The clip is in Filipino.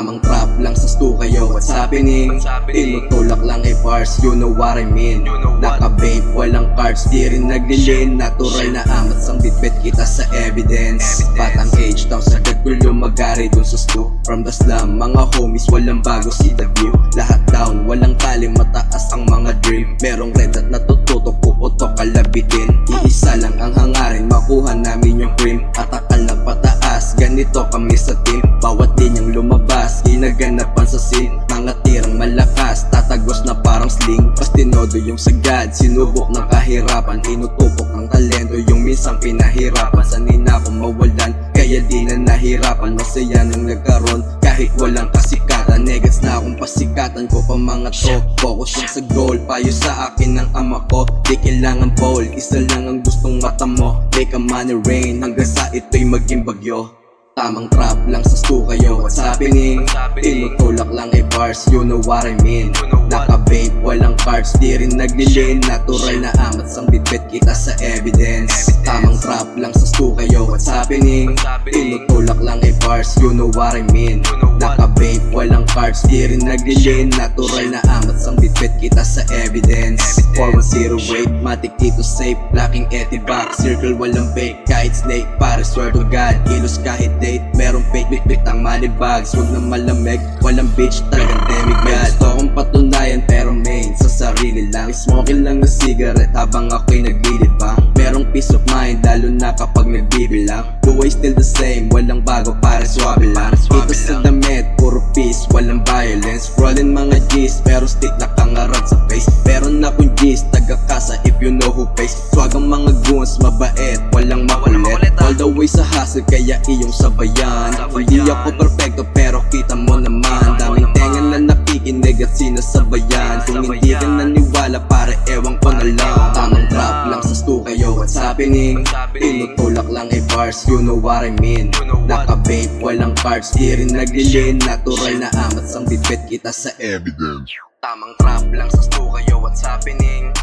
Tamang trap lang sa stu kayo, what's happening? Tinutulak lang bars, you know what I mean. Naka-vape, walang cards, di rin naglilin. Natural na amat sang bitbit kita sa evidence. Batang age, tao sa gulo magari dun sa stu. From the slum, mga homies, walang bago, see the view. Lahat down, walang tali, mataas ang mga dream. Merong red at natututok, puputok, kalabitin. Iisa lang ang hangarin, makuha namin yung cream. Atakal ng pataas, ganito kami sa team. Bawat linyang lumabas, ginaganapan sa scene. Mga tirang malakas, tatagos na parang sling. Pastinodo yung sagad, sinubok ng kahirapan. Inutupok ang talento, yung minsang pinahirapan. Sanay na akong mawalan, kaya di na nahirapan. Masaya nang nagkaroon, kahit walang kasikatan. Negats na akong pasikatan ko pa mga to. Focus lang sa goal, payo sa akin ng ama ko. Di kailangan bowl, isa lang ang gustong mata mo. Make a money rain, hanggang sa ito'y maging bagyo. Tamang trap lang sa stu kayo, what's happening? Tinutulak lang bars, you know what I mean. Naka-vape, walang cards, di rin naglilin. Natural na amat sang bitbit kita sa evidence. Tamang trap lang sa stu kayo, what's happening? Tinutulak lang bars, you know what I mean. Naka-vape, walang cards, di rin naglilin. Natural na amat sang bitbit kita sa evidence. 4108, matik dito safe, lacking etiback. Circle walang fake, kahit snake, pare swear to God. Kilos kahit date, merong fake bit ang money bags. Huwag na malamig, walang bitch, talagang demigod. Gusto kong patunayan pero main sa sarili lang. Smoking lang na cigarette habang ako'y naglilibang. Merong peace of mind, lalo na kapag nagbibilang. Buhay still the same, walang bago, pare swabe lang. Ito sa damit, puro peace, walang violence. Rolling mga G's, pero stick nakangarap sa face. Meron akong G's, taga-kasa if you know who pays. Swag ang mga goons, mabait, walang makulit. All the way sa hustle, kaya iyong sabayan. Hindi ako perfecto pero kita mo naman. Daming tenga na nakikinig at sinasabayan. Kung hindi ka naniwala, pare ewan ko na lang. Tamang trap lang sa stu kayo, what's happening? Tinutulak lang bars, you know what I mean. Naka-vape, walang cards, di rin naglilin. Natural na amat sang bitbit kita sa evidence. Tamang trap lang sa stu kayo, what's happening?